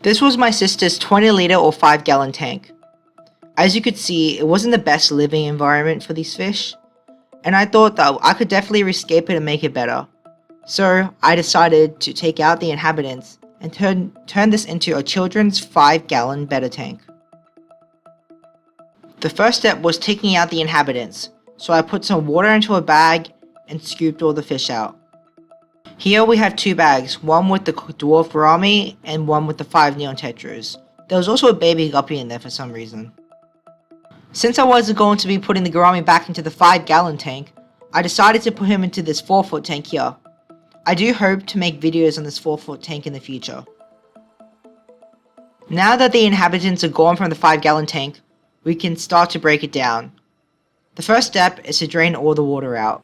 This was my sister's 20-liter or 5-gallon tank. As you could see, it wasn't the best living environment for these fish, and I thought that I could definitely rescape it and make it better. So I decided to take out the inhabitants and turn this into a children's 5-gallon Betta tank. The first step was taking out the inhabitants, so I put some water into a bag and scooped all the fish out. Here we have 2 bags, one with the dwarf gourami and one with the 5 neon tetras. There was also a baby guppy in there for some reason. Since I wasn't going to be putting the gourami back into the 5-gallon tank, I decided to put him into this 4-foot tank here. I do hope to make videos on this 4-foot tank in the future. Now that the inhabitants are gone from the 5-gallon tank, we can start to break it down. The first step is to drain all the water out.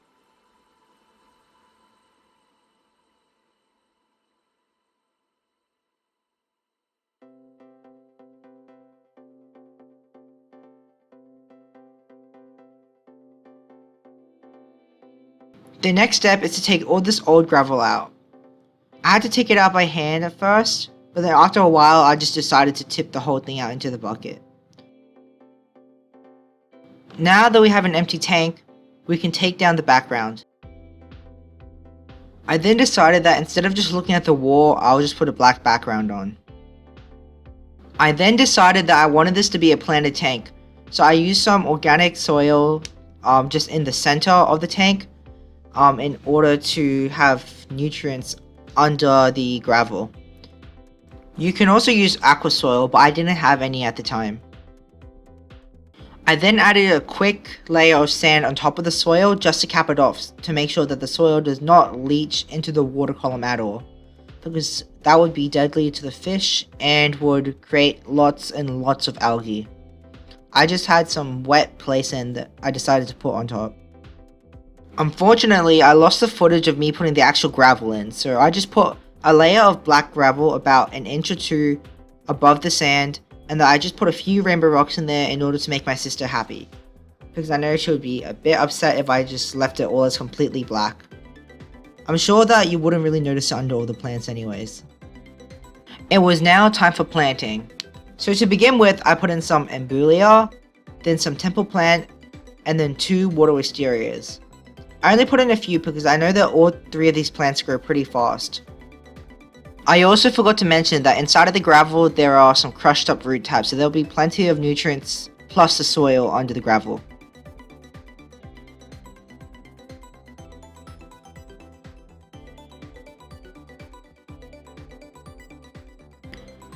The next step is to take all this old gravel out. I had to take it out by hand at first, but then after a while I just decided to tip the whole thing out into the bucket. Now that we have an empty tank, we can take down the background. I then decided that instead of just looking at the wall, I'll just put a black background on. I then decided that I wanted this to be a planted tank, so I used some organic soil just in the center of the tank in order to have nutrients under the gravel. You can also use aqua soil, but I didn't have any at the time. I then added a quick layer of sand on top of the soil just to cap it off to make sure that the soil does not leach into the water column at all, because that would be deadly to the fish and would create lots and lots of algae. I just had some wet play sand that I decided to put on top. Unfortunately, I lost the footage of me putting the actual gravel in, so I just put a layer of black gravel about an inch or 2 above the sand, and then I just put a few rainbow rocks in there in order to make my sister happy, because I know she would be a bit upset if I just left it all as completely black. I'm sure that you wouldn't really notice it under all the plants anyways. It was now time for planting. So to begin with, I put in some embulia, then some temple plant, and then 2 water wisterias. I only put in a few because I know that all 3 of these plants grow pretty fast. I also forgot to mention that inside of the gravel there are some crushed up root tabs, so there'll be plenty of nutrients plus the soil under the gravel.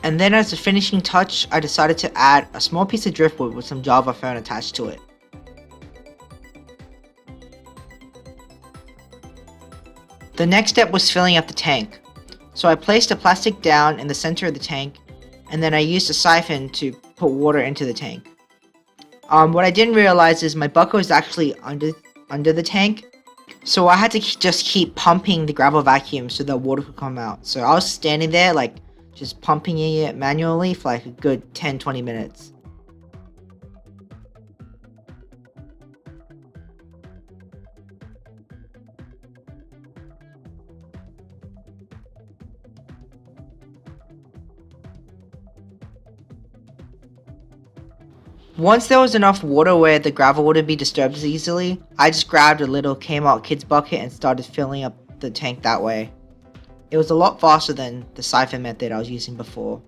And then as a finishing touch, I decided to add a small piece of driftwood with some Java fern attached to it. The next step was filling up the tank. So I placed a plastic down in the center of the tank, and then I used a siphon to put water into the tank. What I didn't realize is my bucket was actually under the tank, so I had to just keep pumping the gravel vacuum so that water could come out. So I was standing there like just pumping it manually for like a good 10-20 minutes. Once there was enough water where the gravel wouldn't be disturbed as easily, I just grabbed a little Kmart kids bucket and started filling up the tank that way. It was a lot faster than the siphon method I was using before.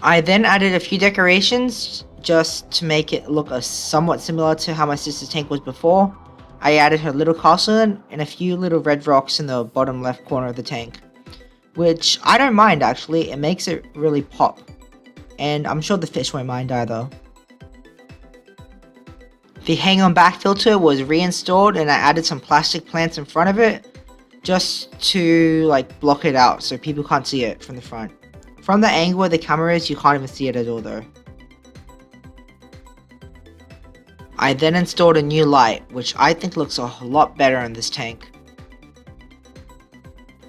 I then added a few decorations just to make it look somewhat similar to how my sister's tank was before. I added her little castle and a few little red rocks in the bottom left corner of the tank, which I don't mind actually. It makes it really pop, and I'm sure the fish won't mind either. The hang on back filter was reinstalled, and I added some plastic plants in front of it just to like block it out so people can't see it from the front. From the angle where the camera is, you can't even see it at all though. I then installed a new light, which I think looks a lot better in this tank.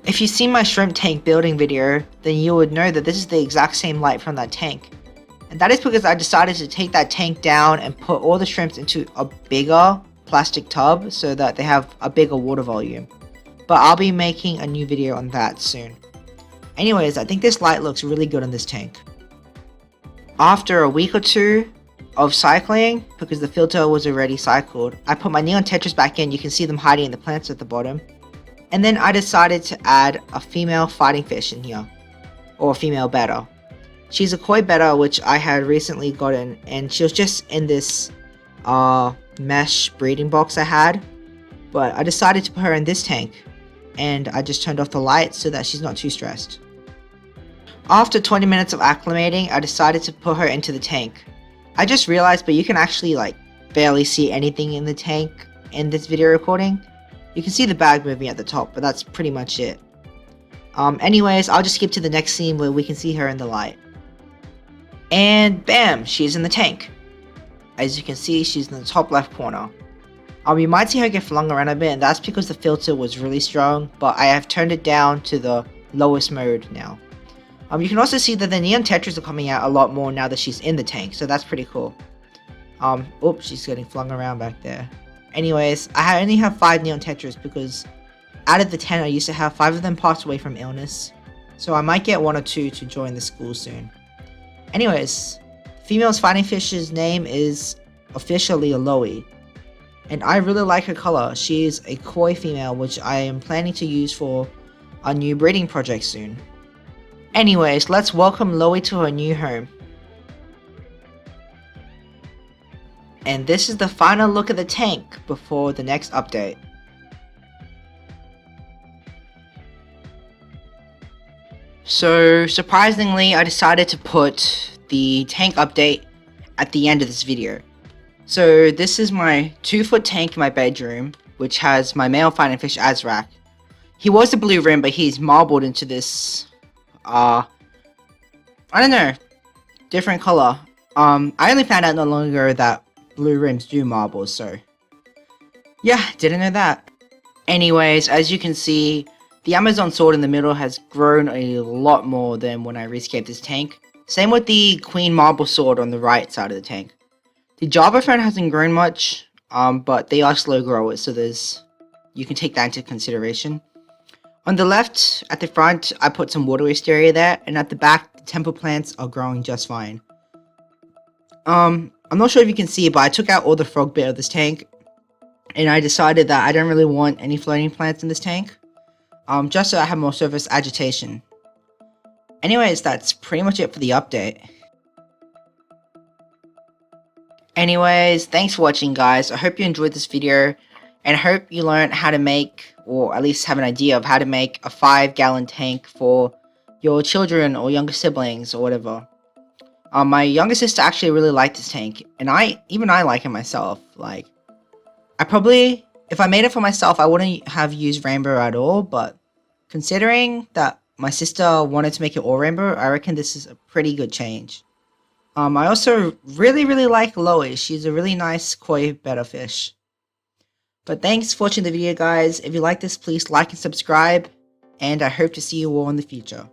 If you see my shrimp tank building video, then you would know that this is the exact same light from that tank. And that is because I decided to take that tank down and put all the shrimps into a bigger plastic tub so that they have a bigger water volume. But I'll be making a new video on that soon. Anyways, I think this light looks really good on this tank. After a week or two of cycling, because the filter was already cycled, I put my neon tetras back in. You can see them hiding in the plants at the bottom. And then I decided to add a female fighting fish in here, or a female betta. She's a koi betta which I had recently gotten, and she was just in this mesh breeding box I had. But I decided to put her in this tank, and I just turned off the light so that she's not too stressed. After 20 minutes of acclimating, I decided to put her into the tank. I just realized, but you can actually barely see anything in the tank in this video recording. You can see the bag moving at the top, but that's pretty much it. Anyways, I'll just skip to the next scene where we can see her in the light. And bam, she's in the tank. As you can see, she's in the top left corner. You might see her get flung around a bit, and that's because the filter was really strong, but I have turned it down to the lowest mode now. You can also see that the neon tetras are coming out a lot more now that she's in the tank, so that's pretty cool. Oops, she's getting flung around back there. Anyways, I only have 5 neon tetras because out of the 10 I used to have, 5 of them passed away from illness. So I might get 1 or 2 to join the school soon. Anyways, female's fighting fish's name is officially Aloe. And I really like her color. She is a koi female which I am planning to use for a new breeding project soon. Anyways, let's welcome Aloe to her new home. And this is the final look at the tank before the next update. So surprisingly, I decided to put the tank update at the end of this video. So this is my 2-foot tank in my bedroom, which has my male fighting fish Azrak. He was a blue rim, but he's marbled into this, I don't know, different color. I only found out not long ago that blue rims do marble, so yeah, didn't know that. Anyways, as you can see, the Amazon sword in the middle has grown a lot more than when I rescaped this tank. Same with the Queen marble sword on the right side of the tank. The Java phone hasn't grown much, but they are slow growers, so you can take that into consideration. On the left, at the front, I put some water wisteria there, and at the back, the temple plants are growing just fine. I'm not sure if you can see, but I took out all the frog bit of this tank, and I decided that I don't really want any floating plants in this tank, just so I have more surface agitation. Anyways, that's pretty much it for the update. Anyways, thanks for watching, guys. I hope you enjoyed this video, and I hope you learned how to make, or at least have an idea of how to make a 5-gallon tank for your children or younger siblings or whatever. My younger sister actually really liked this tank, and even I like it myself. I probably, if I made it for myself, I wouldn't have used rainbow at all, but considering that my sister wanted to make it all rainbow, I reckon this is a pretty good change. I also really like Aloe. She's a really nice koi betta fish. But thanks for watching the video, guys. If you like this, please like and subscribe, and I hope to see you all in the future.